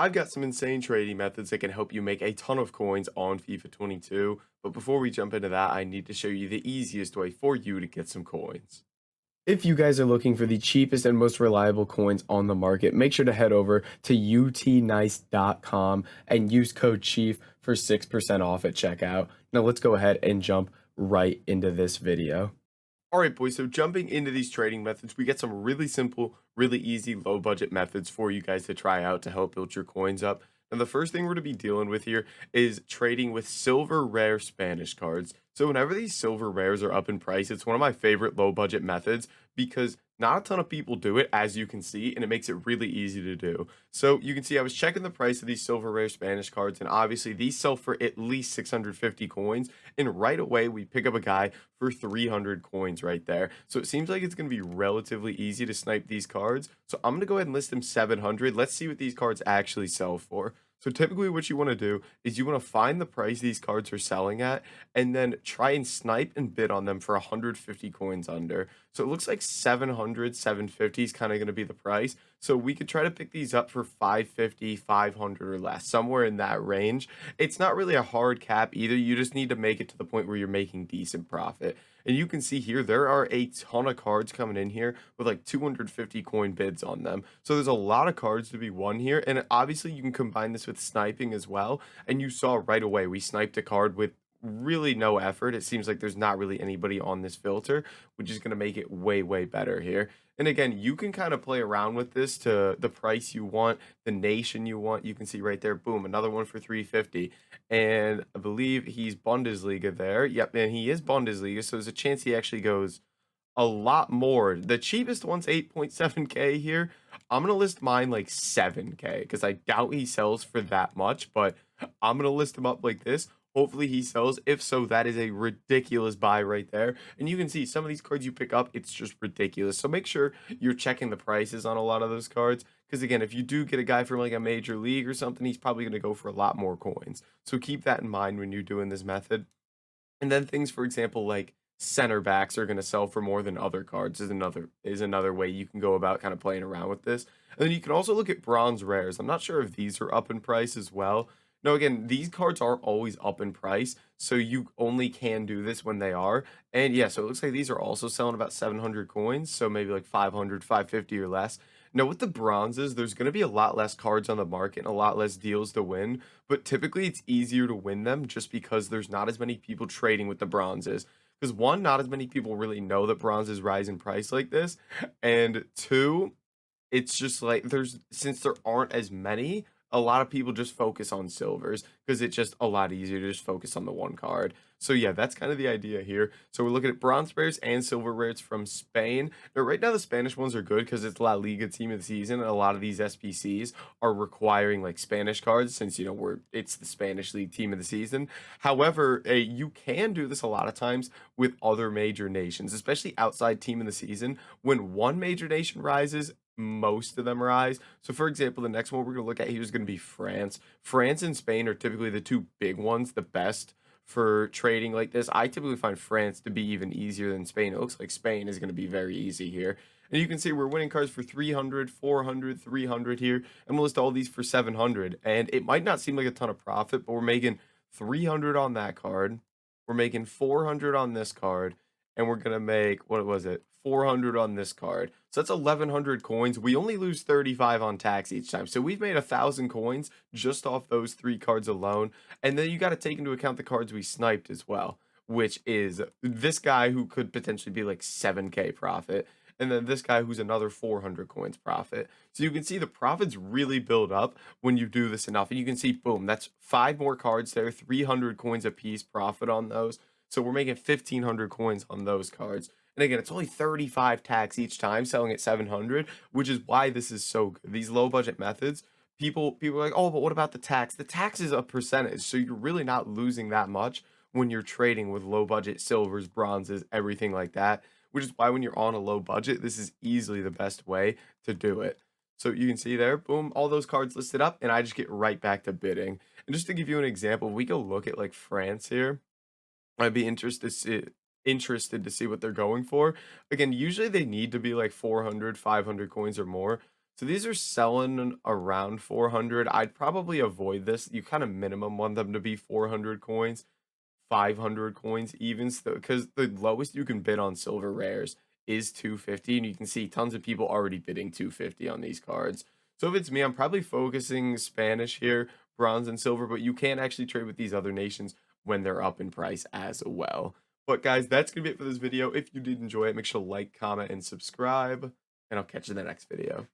I've got some insane trading methods that can help you make a ton of coins on FIFA 22, but before we jump into that, I need to show you the easiest way for you to get some coins. If you guys are looking for the cheapest and most reliable coins on the market, make sure to head over to utnice.com and use code CHIEF for 6% off at checkout. Now let's go ahead and jump right into this video. All right, boys. So jumping into these trading methods, we get some really simple, really easy, low budget methods for you guys to try out to help build your coins up. And the first thing we're to be dealing with here is trading with silver rare Spanish cards. So whenever these silver rares are up in price, it's one of my favorite low budget methods because not a ton of people do it, as you can see, and it makes it really easy to do. So you can see I was checking the price of these silver rare Spanish cards, and obviously these sell for at least 650 coins. And right away, we pick up a guy for 300 coins right there. So it seems like it's going to be relatively easy to snipe these cards. So I'm going to go ahead and list them 700. Let's see what these cards actually sell for. So typically what you want to do is you want to find the price these cards are selling at and then try and snipe and bid on them for 150 coins under. So it looks like 700, 750 is kind of going to be the price. So we could try to pick these up for 550, 500 or less, somewhere in that range. It's not really a hard cap either. You just need to make it to the point where you're making decent profit. And you can see here, there are a ton of cards coming in here with like 250 coin bids on them. So there's a lot of cards to be won here. And obviously you can combine this with sniping as well. And you saw right away, we sniped a card with really no effort. It seems like there's not really anybody on this filter, which is going to make it way, way better here. And again, you can kind of play around with this to the price you want, the nation you want. You can see right there, boom, another one for 350. And I believe he's Bundesliga there. Yep, and he is Bundesliga, so there's a chance he actually goes a lot more. The cheapest one's 8.7K here. I'm gonna list mine like 7K because I doubt he sells for that much, but I'm gonna list him up like this. Hopefully he sells. If so, that is a ridiculous buy right there. And you can see some of these cards you pick up, it's just ridiculous. So make sure you're checking the prices on a lot of those cards. Because again, if you do get a guy from like a major league or something, he's probably going to go for a lot more coins. So keep that in mind when you're doing this method. And then things, for example, like center backs are going to sell for more than other cards is another way you can go about kind of playing around with this. And then you can also look at bronze rares. I'm not sure if these are up in price as well. No, again, these cards aren't always up in price, so you only can do this when they are. And yeah, so it looks like these are also selling about 700 coins, so maybe like 500, 550 or less. Now, with the bronzes, there's going to be a lot less cards on the market and a lot less deals to win, but typically it's easier to win them just because there's not as many people trading with the bronzes. Because one, not as many people really know that bronzes rise in price like this, and two, it's just like since there aren't as many, a lot of people just focus on silvers because it's just a lot easier to just focus on the one card. So yeah, that's kind of the idea here. So we're looking at bronze rares and silver rares from Spain. Now, right now the Spanish ones are good because it's La Liga team of the season, and a lot of these SPCs are requiring like Spanish cards since it's the Spanish league team of the season. However, you can do this a lot of times with other major nations, especially outside team of the season. When one major nation rises, most of them rise. So, for example, the next one we're going to look at here is going to be France. France and Spain are typically the two big ones, the best for trading like this. I typically find France to be even easier than Spain. It looks like Spain is going to be very easy here. And you can see we're winning cards for 300, 400, 300 here. And we'll list all these for 700. And it might not seem like a ton of profit, but we're making 300 on that card. We're making 400 on this card, and we're gonna make, what was it, 400 on this card. So that's 1100 coins. We only lose 35 on tax each time, so we've made 1,000 coins just off those three cards alone. And then you got to take into account the cards we sniped as well, which is this guy who could potentially be like 7k profit, and then this guy who's another 400 coins profit. So you can see the profits really build up when you do this enough. And you can see, boom, that's 5 more cards there, 300 coins a piece profit on those. So we're making 1,500 coins on those cards. And again, it's only 35 tax each time, selling at 700, which is why this is so good. These low budget methods, people are like, oh, but what about the tax? The tax is a percentage, so you're really not losing that much when you're trading with low budget silvers, bronzes, everything like that. Which is why when you're on a low budget, this is easily the best way to do it. So you can see there, boom, all those cards listed up, and I just get right back to bidding. And just to give you an example, we go look at like France here. I'd be interested to see what they're going for. Again, usually they need to be like 400, 500 coins or more. So these are selling around 400. I'd probably avoid this. You kind of minimum want them to be 400 coins, 500 coins even, so because the lowest you can bid on silver rares is 250, and you can see tons of people already bidding 250 on these cards. So if it's me, I'm probably focusing Spanish here, bronze and silver, but you can actually trade with these other nations when they're up in price as well. But guys, that's gonna be it for this video. If you did enjoy it, make sure to like, comment, and subscribe, and I'll catch you in the next video.